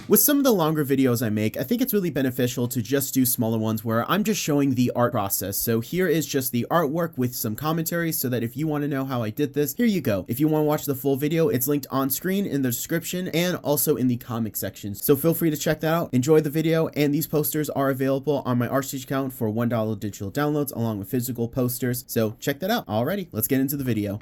With some of the longer videos I make, I think it's really beneficial to just do smaller ones where I'm just showing the art process. So here is just the artwork with some commentary so that if you want to know how I did this, here you go. If you want to watch the full video, it's linked on screen in the description and also in the comment section. So feel free to check that out. Enjoy the video, and these posters are available on my ArtStage account for $1 digital downloads along with physical posters. So check that out. Alrighty, let's get into the video.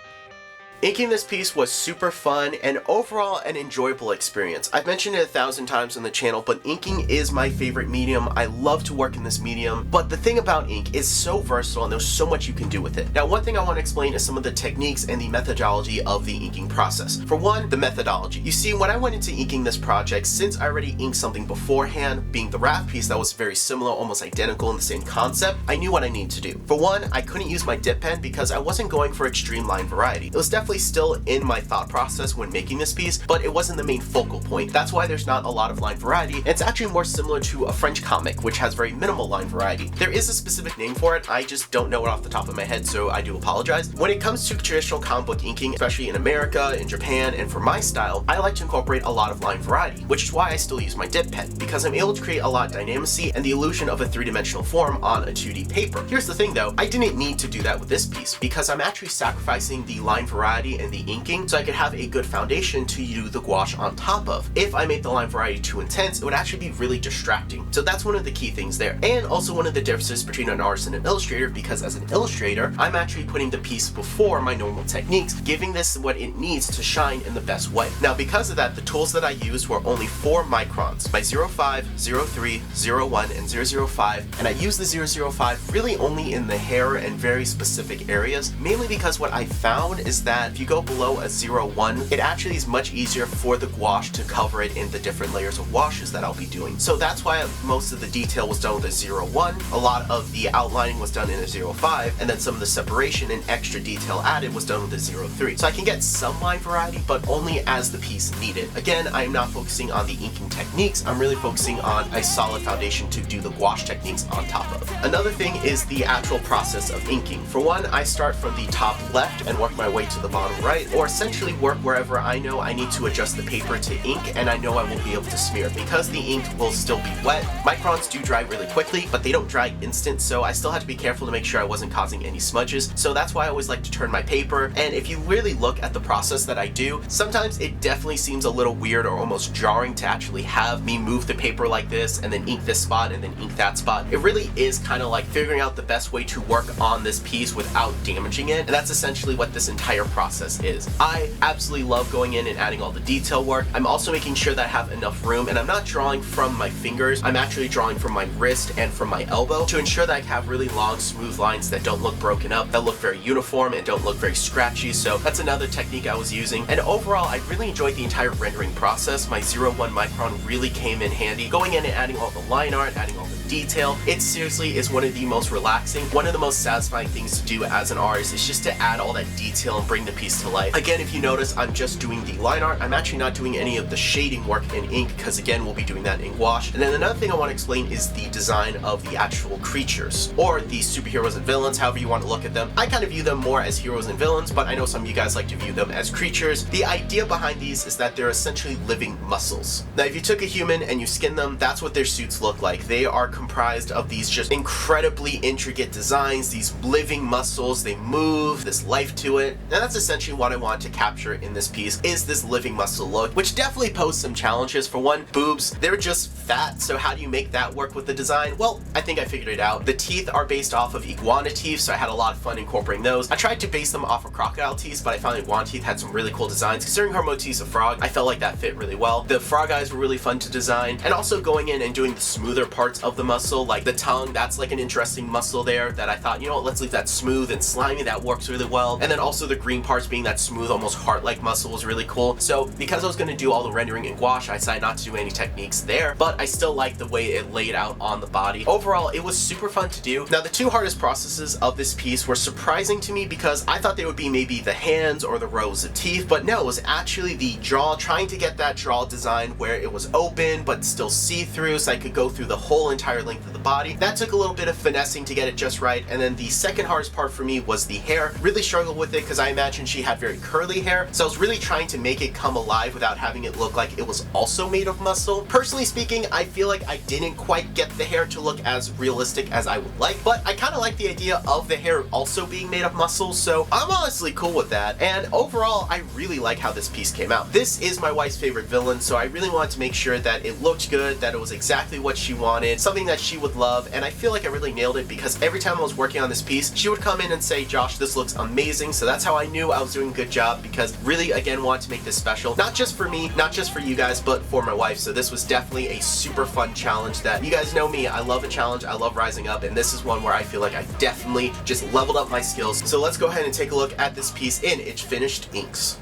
Inking this piece was super fun and overall an enjoyable experience. I've mentioned it 1,000 times on the channel, but inking is my favorite medium. I love to work in this medium, but the thing about ink is so versatile and there's so much you can do with it. Now, one thing I want to explain is some of the techniques and the methodology of the inking process. For one, the methodology. You see, when I went into inking this project, since I already inked something beforehand, being the raft piece that was very similar, almost identical in the same concept, I knew what I needed to do. For one, I couldn't use my dip pen because I wasn't going for extreme line variety. It was definitely still in my thought process when making this piece, but it wasn't the main focal point. That's why there's not a lot of line variety. It's actually more similar to a French comic, which has very minimal line variety. There is a specific name for it, I just don't know it off the top of my head, so I do apologize. When it comes to traditional comic book inking, especially in America, in Japan, and for my style, I like to incorporate a lot of line variety, which is why I still use my dip pen, because I'm able to create a lot of dynamicy and the illusion of a three-dimensional form on a 2D paper. Here's the thing though, I didn't need to do that with this piece, because I'm actually sacrificing the line variety and the inking so I could have a good foundation to do the gouache on top of. If I made the line variety too intense, it would actually be really distracting. So that's one of the key things there. And also one of the differences between an artist and an illustrator, because as an illustrator, I'm actually putting the piece before my normal techniques, giving this what it needs to shine in the best way. Now, because of that, the tools that I used were only 4 microns, my 05, 03, 01, and 005, and I used the 005 really only in the hair and very specific areas, mainly because what I found is that if you go below a 01, it actually is much easier for the gouache to cover it in the different layers of washes that I'll be doing. So that's why most of the detail was done with a 01, a lot of the outlining was done in a 05, and then some of the separation and extra detail added was done with a 03. So I can get some line variety, but only as the piece needed. Again, I'm not focusing on the inking techniques, I'm really focusing on a solid foundation to do the gouache techniques on top of. Another thing is the actual process of inking. For one, I start from the top left and work my way to the bottom right, or essentially work wherever I know I need to adjust the paper to ink and I know I won't be able to smear. Because the ink will still be wet, microns do dry really quickly, but they don't dry instant, so I still had to be careful to make sure I wasn't causing any smudges. So that's why I always like to turn my paper, and if you really look at the process that I do, sometimes it definitely seems a little weird or almost jarring to actually have me move the paper like this and then ink this spot and then ink that spot. It really is kind of like figuring out the best way to work on this piece without damaging it, and that's essentially what this entire process is. I absolutely love going in and adding all the detail work. I'm also making sure that I have enough room, and I'm not drawing from my fingers, I'm actually drawing from my wrist and from my elbow to ensure that I have really long smooth lines that don't look broken up, that look very uniform and don't look very scratchy. So that's another technique I was using, and overall I really enjoyed the entire rendering process. My 01 micron really came in handy, going in and adding all the line art, adding all the detail. It seriously is one of the most relaxing, one of the most satisfying things to do as an artist, is just to add all that detail and bring the piece to life. Again, if you notice, I'm just doing the line art. I'm actually not doing any of the shading work in ink, because again, we'll be doing that in gouache. And then another thing I want to explain is the design of the actual creatures, or the superheroes and villains, however you want to look at them. I kind of view them more as heroes and villains, but I know some of you guys like to view them as creatures. The idea behind these is that they're essentially living muscles. Now, if you took a human and you skinned them, that's what their suits look like. They are comprised of these just incredibly intricate designs, these living muscles, they move, this life to it, and that's essentially what I want to capture in this piece, is this living muscle look, which definitely posed some challenges. For one, boobs, they're just fat, so how do you make that work with the design? Well, I think I figured it out. The teeth are based off of iguana teeth, so I had a lot of fun incorporating those. I tried to base them off of crocodile teeth, but I found iguana teeth had some really cool designs. Considering her motif's a frog, I felt like that fit really well. The frog eyes were really fun to design, and also going in and doing the smoother parts of the muscle, like the tongue, that's like an interesting muscle there that I thought, you know what, let's leave that smooth and slimy, that works really well. And then also the green parts being that smooth, almost heart-like muscle was really cool. So because I was going to do all the rendering in gouache, I decided not to do any techniques there, but I still like the way it laid out on the body. Overall, it was super fun to do. Now, the two hardest processes of this piece were surprising to me, because I thought they would be maybe the hands or the rows of teeth, but no, it was actually the jaw, trying to get that jaw design where it was open but still see-through, so I could go through the whole entire length of the body. That took a little bit of finessing to get it just right. And then the second hardest part for me was the hair. Really struggled with it because I imagined mentioned, she had very curly hair, so I was really trying to make it come alive without having it look like it was also made of muscle. Personally speaking, I feel like I didn't quite get the hair to look as realistic as I would like, but I kind of like the idea of the hair also being made of muscle, so I'm honestly cool with that. And overall, I really like how this piece came out. This is my wife's favorite villain, so I really wanted to make sure that it looked good, that it was exactly what she wanted, something that she would love, and I feel like I really nailed it because every time I was working on this piece, she would come in and say, Josh, this looks amazing, so that's how I knew I was doing a good job, because really, again, wanted to make this special, not just for me, not just for you guys, but for my wife. So this was definitely a super fun challenge that, you guys know me, I love a challenge, I love rising up, and this is one where I feel like I definitely just leveled up my skills. So let's go ahead and take a look at this piece in its finished inks.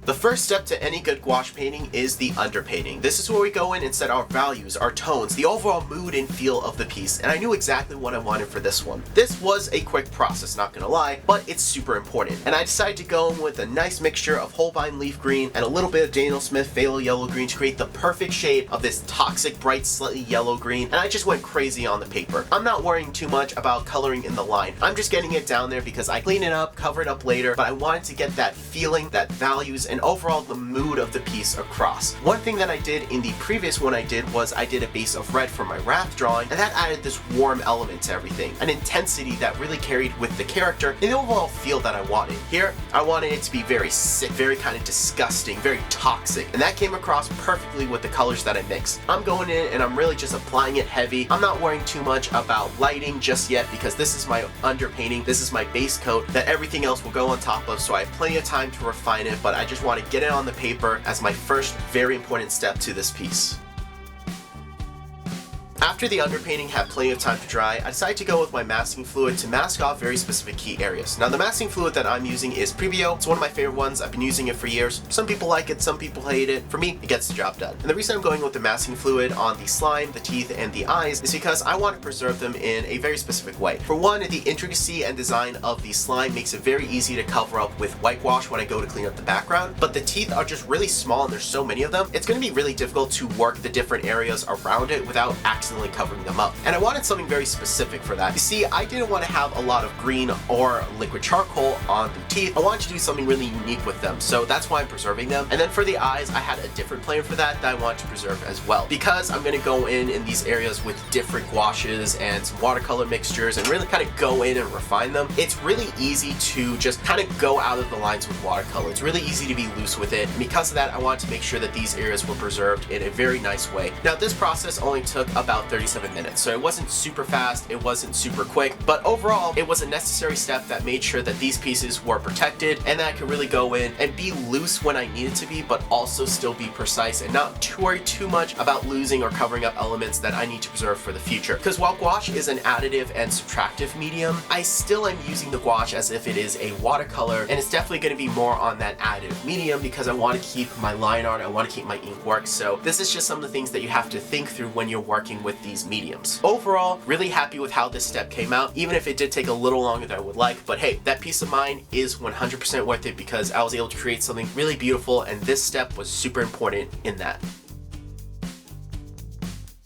The first step to any good gouache painting is the underpainting. This is where we go in and set our values, our tones, the overall mood and feel of the piece, and I knew exactly what I wanted for this one. This was a quick process, not gonna lie, but it's super important. And I decided to go in with a nice mixture of Holbein leaf green and a little bit of Daniel Smith phthalo yellow green to create the perfect shade of this toxic, bright, slightly yellow green, and I just went crazy on the paper. I'm not worrying too much about coloring in the line. I'm just getting it down there because I clean it up, cover it up later, but I wanted to get that feeling, that values, and overall the mood of the piece across. One thing that I did in the previous one I did was I did a base of red for my wrath drawing, and that added this warm element to everything, an intensity that really carried with the character and the overall feel that I wanted. Here, I wanted it to be very sick, very kind of disgusting, very toxic, and that came across perfectly with the colors that I mixed. I'm going in and I'm really just applying it heavy. I'm not worrying too much about lighting just yet because this is my underpainting, this is my base coat that everything else will go on top of, so I have plenty of time to refine it, but I just want to get it on the paper as my first very important step to this piece. After the underpainting had plenty of time to dry, I decided to go with my masking fluid to mask off very specific key areas. Now the masking fluid that I'm using is Previo. It's one of my favorite ones. I've been using it for years. Some people like it, some people hate it. For me, it gets the job done. And the reason I'm going with the masking fluid on the slime, the teeth, and the eyes is because I want to preserve them in a very specific way. For one, the intricacy and design of the slime makes it very easy to cover up with whitewash when I go to clean up the background, but the teeth are just really small and there's so many of them, it's going to be really difficult to work the different areas around it without accidentally covering them up. And I wanted something very specific for that. You see, I didn't want to have a lot of green or liquid charcoal on the teeth. I wanted to do something really unique with them, so that's why I'm preserving them. And then for the eyes, I had a different plan for that I want to preserve as well. Because I'm going to go in these areas with different gouaches and some watercolor mixtures and really kind of go in and refine them, it's really easy to just kind of go out of the lines with watercolor. It's really easy to be loose with it. And because of that, I wanted to make sure that these areas were preserved in a very nice way. Now, this process only took about 37 minutes, so it wasn't super fast, it wasn't super quick, but overall, it was a necessary step that made sure that these pieces were protected and that I could really go in and be loose when I needed to be, but also still be precise and not to worry too much about losing or covering up elements that I need to preserve for the future. Because while gouache is an additive and subtractive medium, I still am using the gouache as if it is a watercolor, and it's definitely going to be more on that additive medium because I want to keep my line art, I want to keep my ink work, so this is just some of the things that you have to think through when you're working with these mediums. Overall, really happy with how this step came out, even if it did take a little longer than I would like, but hey, that peace of mind is 100% worth it because I was able to create something really beautiful, and this step was super important in that.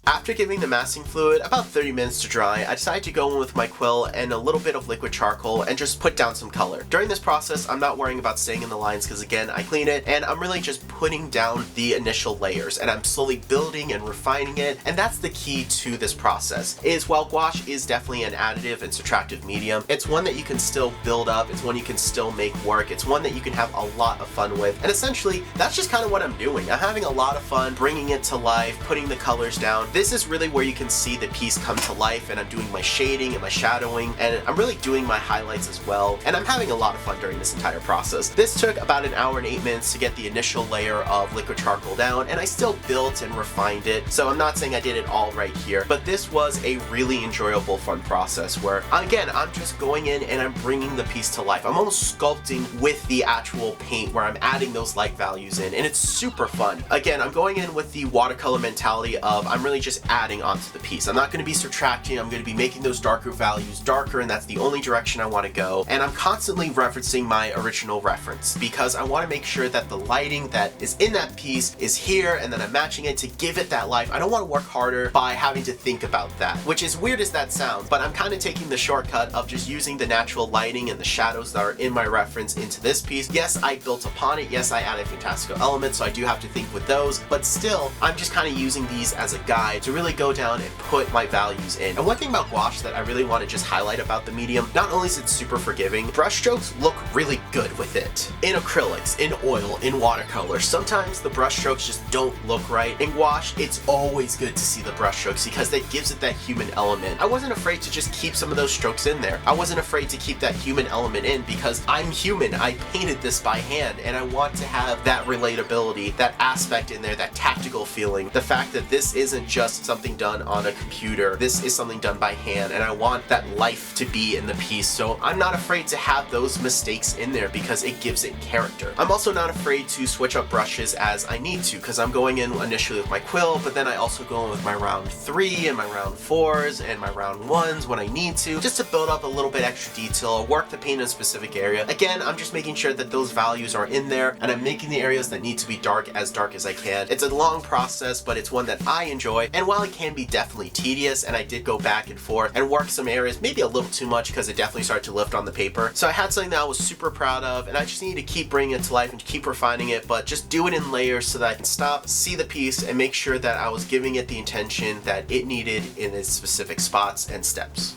After giving the masking fluid about 30 minutes to dry, I decided to go in with my quill and a little bit of liquid charcoal and just put down some color. During this process, I'm not worrying about staying in the lines because again, I clean it and I'm really just putting down the initial layers and I'm slowly building and refining it, and that's the key to this process, is while gouache is definitely an additive and subtractive medium, it's one that you can still build up, it's one you can still make work, it's one that you can have a lot of fun with, and essentially, that's just kind of what I'm doing. I'm having a lot of fun bringing it to life, putting the colors down. This is really where you can see the piece come to life, and I'm doing my shading and my shadowing, and I'm really doing my highlights as well, and I'm having a lot of fun during this entire process. This took about 1 hour and 8 minutes to get the initial layer of liquid charcoal down, and I still built and refined it, so I'm not saying I did it all right here, but this was a really enjoyable, fun process where, again, I'm just going in and I'm bringing the piece to life. I'm almost sculpting with the actual paint where I'm adding those light values in, and it's super fun. Again, I'm going in with the watercolor mentality of I'm really just adding onto the piece. I'm not going to be subtracting. I'm going to be making those darker values darker, and that's the only direction I want to go. And I'm constantly referencing my original reference because I want to make sure that the lighting that is in that piece is here, and then I'm matching it to give it that life. I don't want to work harder by having to think about that, which is weird as that sounds, but I'm kind of taking the shortcut of just using the natural lighting and the shadows that are in my reference into this piece. Yes, I built upon it. Yes, I added fantastical elements, so I do have to think with those, but still, I'm just kind of using these as a guide to really go down and put my values in. And one thing about gouache that I really want to just highlight about the medium, not only is it super forgiving, brush strokes look really good with it. In acrylics, in oil, in watercolor, sometimes the brush strokes just don't look right. In gouache, it's always good to see the brush strokes because that gives it that human element. I wasn't afraid to just keep some of those strokes in there. I wasn't afraid to keep that human element in because I'm human. I painted this by hand, and I want to have that relatability, that aspect in there, that tactical feeling. The fact that this isn't just something done on a computer, this is something done by hand, and I want that life to be in the piece. So I'm not afraid to have those mistakes in there because it gives it character. I'm also not afraid to switch up brushes as I need to because I'm going in initially with my quill, but then I also go in with my round 3 and my round 4s and my round 1s when I need to, just to build up a little bit extra detail, work the paint in a specific area. Again, I'm just making sure that those values are in there, and I'm making the areas that need to be dark as I can. It's a long process, but it's one that I enjoy, and while it can be definitely tedious, and I did go back and forth and work some areas maybe a little too much because it definitely started to lift on the paper. So I had something that I was super proud of, and I just need to keep bringing it to life and keep refining it, but just do it in layers so that I can stop, see the piece, and make sure that I was giving it the intention that it needed in its specific spots and steps.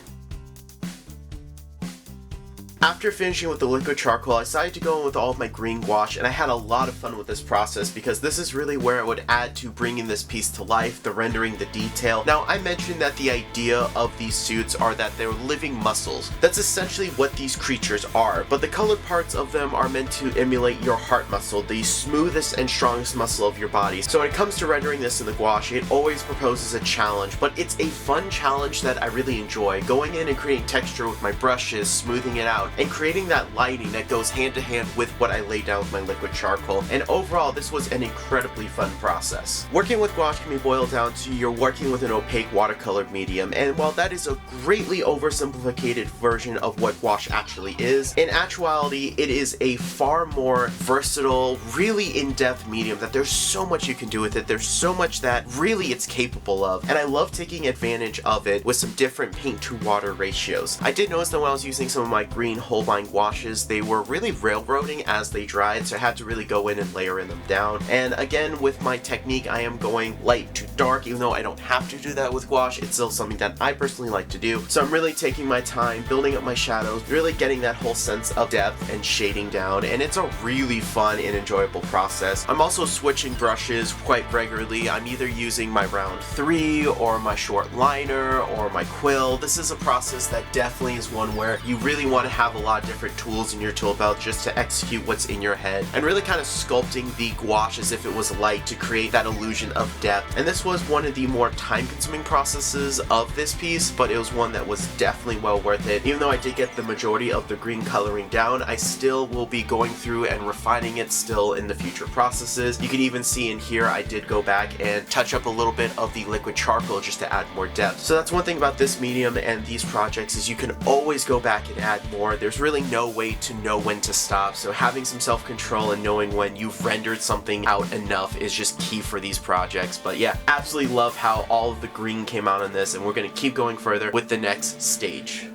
After finishing with the liquid charcoal, I decided to go in with all of my green gouache, and I had a lot of fun with this process because this is really where I would add to bringing this piece to life, the rendering, the detail. Now, I mentioned that the idea of these suits are that they're living muscles. That's essentially what these creatures are, but the colored parts of them are meant to emulate your heart muscle, the smoothest and strongest muscle of your body. So when it comes to rendering this in the gouache, it always proposes a challenge, but it's a fun challenge that I really enjoy. Going in and creating texture with my brushes, smoothing it out, and creating that lighting that goes hand to hand with what I lay down with my liquid charcoal. And overall, this was an incredibly fun process. Working with gouache can be boiled down to you're working with an opaque watercolor medium, and while that is a greatly oversimplified version of what gouache actually is, in actuality, it is a far more versatile, really in-depth medium that there's so much you can do with it. There's so much that really it's capable of, and I love taking advantage of it with some different paint to water ratios. I did notice that when I was using some of my green Holbein gouaches, they were really railroading as they dried, so I had to really go in and layer them down. And again, with my technique, I am going light to dark, even though I don't have to do that with gouache. It's still something that I personally like to do. So I'm really taking my time, building up my shadows, really getting that whole sense of depth and shading down, and it's a really fun and enjoyable process. I'm also switching brushes quite regularly. I'm either using my round 3 or my short liner or my quill. This is a process that definitely is one where you really want to have a lot of different tools in your tool belt just to execute what's in your head, and really kind of sculpting the gouache as if it was light to create that illusion of depth. And this was one of the more time-consuming processes of this piece, but it was one that was definitely well worth it. Even though I did get the majority of the green coloring down, I still will be going through and refining it still in the future processes. You can even see in here I did go back and touch up a little bit of the liquid charcoal just to add more depth. So that's one thing about this medium and these projects is you can always go back and add more. There's really no way to know when to stop, so having some self-control and knowing when you've rendered something out enough is just key for these projects. But yeah, absolutely love how all of the green came out on this, and we're going to keep going further with the next stage.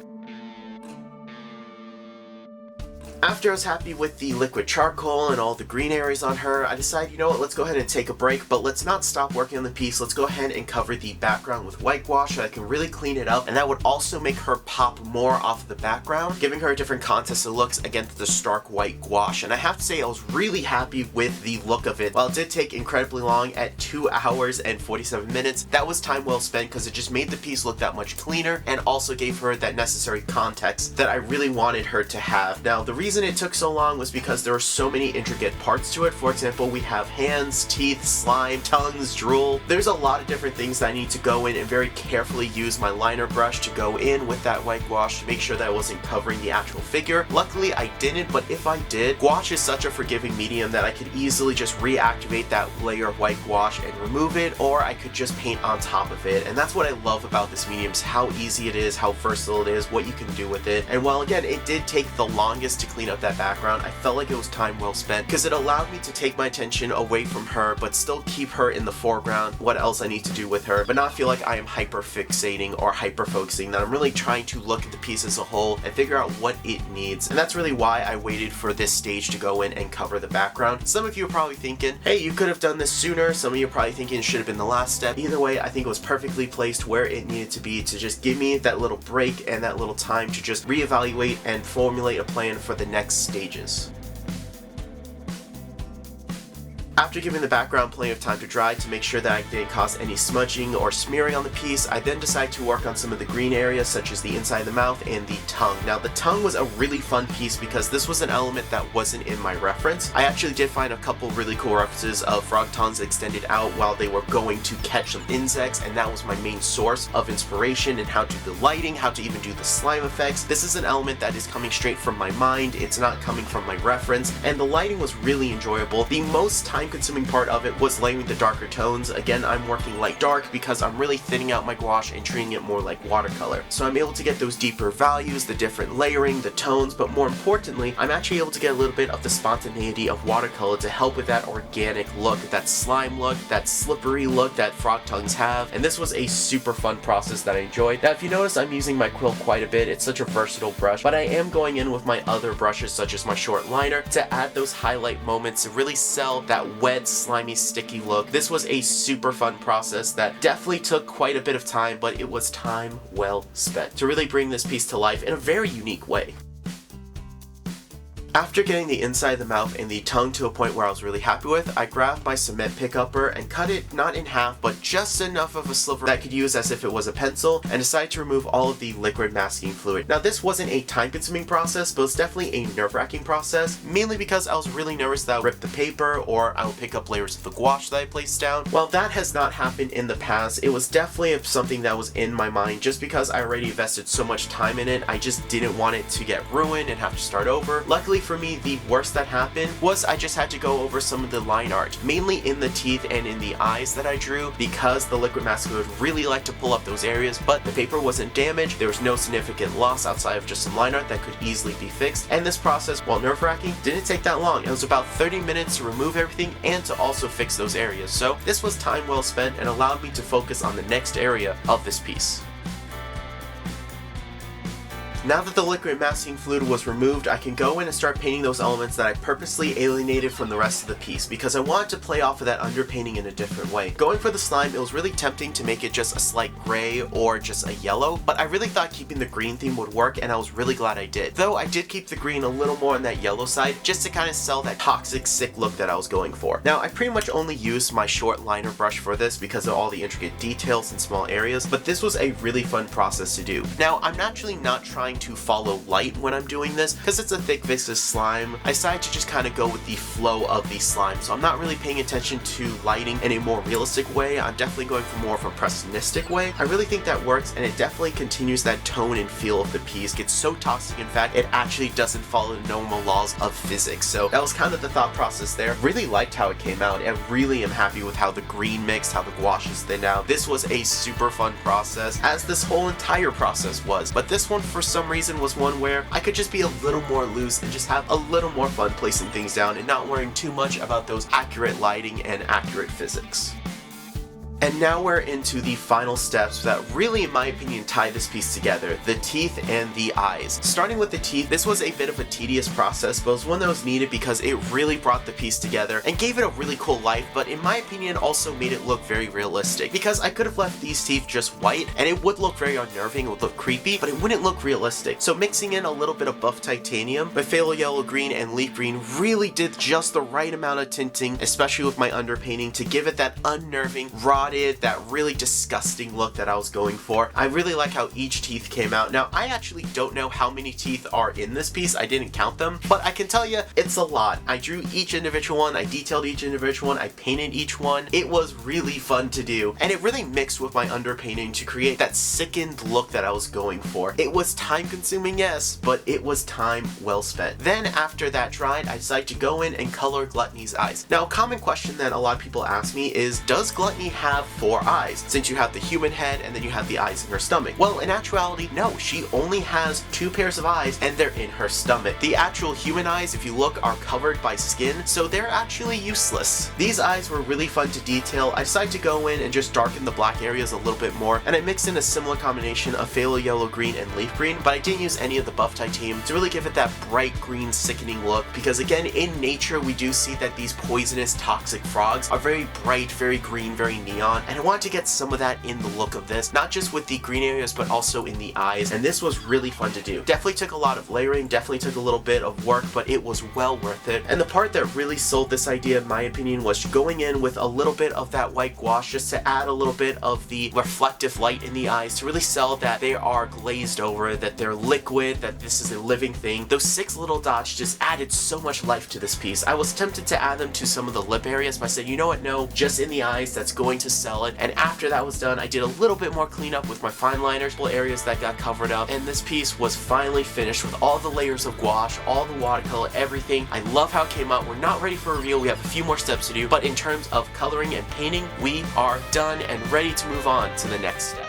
After I was happy with the liquid charcoal and all the green areas on her, I decided, you know what, let's go ahead and take a break, but let's not stop working on the piece. Let's go ahead and cover the background with white gouache so I can really clean it up, and that would also make her pop more off the background, giving her a different contrast of looks against the stark white gouache. And I have to say, I was really happy with the look of it. While it did take incredibly long at 2 hours and 47 minutes, that was time well spent because it just made the piece look that much cleaner and also gave her that necessary context that I really wanted her to have. Now, the reason reason it took so long was because there were so many intricate parts to it. For example, we have hands, teeth, slime, tongues, drool. There's a lot of different things that I need to go in and very carefully use my liner brush to go in with that white gouache to make sure that I wasn't covering the actual figure. Luckily I didn't, but if I did, gouache is such a forgiving medium that I could easily just reactivate that layer of white gouache and remove it, or I could just paint on top of it. And that's what I love about this medium, is how easy it is, how versatile it is, what you can do with it. And while again it did take the longest to clean up that background, I felt like it was time well spent because it allowed me to take my attention away from her but still keep her in the foreground, what else I need to do with her, but not feel like I am hyper fixating or hyper focusing, that I'm really trying to look at the piece as a whole and figure out what it needs. And that's really why I waited for this stage to go in and cover the background. Some of you are probably thinking, hey, you could have done this sooner. Some of you are probably thinking it should have been the last step. Either way, I think it was perfectly placed where it needed to be to just give me that little break and that little time to just reevaluate and formulate a plan for the next stages. After giving the background plenty of time to dry to make sure that I didn't cause any smudging or smearing on the piece, I then decided to work on some of the green areas such as the inside of the mouth and the tongue. Now the tongue was a really fun piece because this was an element that wasn't in my reference. I actually did find a couple really cool references of frog tongues extended out while they were going to catch some insects, and that was my main source of inspiration in how to do the lighting, how to even do the slime effects. This is an element that is coming straight from my mind, it's not coming from my reference, and the lighting was really enjoyable. The most time-consuming part of it was layering the darker tones. Again, I'm working light dark because I'm really thinning out my gouache and treating it more like watercolor. So I'm able to get those deeper values, the different layering, the tones, but more importantly, I'm actually able to get a little bit of the spontaneity of watercolor to help with that organic look, that slime look, that slippery look that frog tongues have. And this was a super fun process that I enjoyed. Now, if you notice, I'm using my quill quite a bit. It's such a versatile brush, but I am going in with my other brushes such as my short liner to add those highlight moments to really sell that wet, slimy, sticky look. This was a super fun process that definitely took quite a bit of time, but it was time well spent to really bring this piece to life in a very unique way. After getting the inside of the mouth and the tongue to a point where I was really happy with, I grabbed my cement pick upper and cut it not in half, but just enough of a sliver that I could use as if it was a pencil, and decided to remove all of the liquid masking fluid. Now this wasn't a time-consuming process, but it's definitely a nerve-wracking process, mainly because I was really nervous that I would rip the paper or I would pick up layers of the gouache that I placed down. While that has not happened in the past, it was definitely something that was in my mind just because I already invested so much time in it. I just didn't want it to get ruined and have to start over. Luckily for me, the worst that happened was I just had to go over some of the line art, mainly in the teeth and in the eyes that I drew, because the liquid mask fluid really liked to pull up those areas, but the paper wasn't damaged. There was no significant loss outside of just some line art that could easily be fixed, and this process, while nerve-wracking, didn't take that long. It was about 30 minutes to remove everything and to also fix those areas, so this was time well spent and allowed me to focus on the next area of this piece. Now that the liquid masking fluid was removed, I can go in and start painting those elements that I purposely alienated from the rest of the piece because I wanted to play off of that underpainting in a different way. Going for the slime, it was really tempting to make it just a slight gray or just a yellow, but I really thought keeping the green theme would work, and I was really glad I did. Though I did keep the green a little more on that yellow side just to kind of sell that toxic, sick look that I was going for. Now, I pretty much only used my short liner brush for this because of all the intricate details in small areas, but this was a really fun process to do. Now, I'm actually not trying to follow light when I'm doing this because it's a thick viscous slime. I decided to just kind of go with the flow of the slime, so I'm not really paying attention to lighting in a more realistic way. I'm definitely going for more of a impressionistic way. I really think that works, and it definitely continues that tone and feel of the piece. Gets so toxic, in fact, it actually doesn't follow the normal laws of physics. So that was kind of the thought process there. Really liked how it came out. I really am happy with how the green mixed, how the gouache is thinned out. This was a super fun process, as this whole entire process was, but this one for some reason was one where I could just be a little more loose and just have a little more fun placing things down and not worrying too much about those accurate lighting and accurate physics. And now we're into the final steps that really, in my opinion, tie this piece together, the teeth and the eyes. Starting with the teeth, this was a bit of a tedious process, but it was one that was needed because it really brought the piece together and gave it a really cool life, but in my opinion also made it look very realistic, because I could have left these teeth just white and it would look very unnerving, it would look creepy, but it wouldn't look realistic. So mixing in a little bit of buff titanium with phthalo yellow green and leaf green really did just the right amount of tinting, especially with my underpainting, to give it that unnerving, rotting, rotted, that really disgusting look that I was going for. I really like how each teeth came out. Now, I actually don't know how many teeth are in this piece. I didn't count them, but I can tell you it's a lot. I drew each individual one, I detailed each individual one, I painted each one. It was really fun to do, and it really mixed with my underpainting to create that sickened look that I was going for. It was time consuming, yes, but it was time well spent. Then after that dried, I decided to go in and color Gluttony's eyes. Now, a common question that a lot of people ask me is, does Gluttony have 4 eyes? Since you have the human head and then you have the eyes in her stomach. Well, in actuality, no, she only has 2 pairs of eyes and they're in her stomach. The actual human eyes, if you look, are covered by skin, so they're actually useless. These eyes were really fun to detail. I decided to go in and just darken the black areas a little bit more, and I mixed in a similar combination of phthalo yellow green and leaf green, but I didn't use any of the buff titanium to really give it that bright green sickening look, because again, in nature we do see that these poisonous toxic frogs are very bright, very green, very neon, and I wanted to get some of that in the look of this, not just with the green areas but also in the eyes, and this was really fun to do. Definitely took a lot of layering, definitely took a little bit of work, but it was well worth it. And the part that really sold this idea, in my opinion, was going in with a little bit of that white gouache just to add a little bit of the reflective light in the eyes to really sell that they are glazed over, that they're liquid, that this is a living thing. Those 6 little dots just added so much life to this piece. I was tempted to add them to some of the lip areas, but I said, you know what, no, just in the eyes, that's going to sell it. And after that was done, I did a little bit more cleanup with my fine liners, areas that got covered up, and this piece was finally finished with all the layers of gouache, all the watercolor, everything. I love how it came out. We're not ready for a reveal, we have a few more steps to do, but in terms of coloring and painting, we are done and ready to move on to the next step.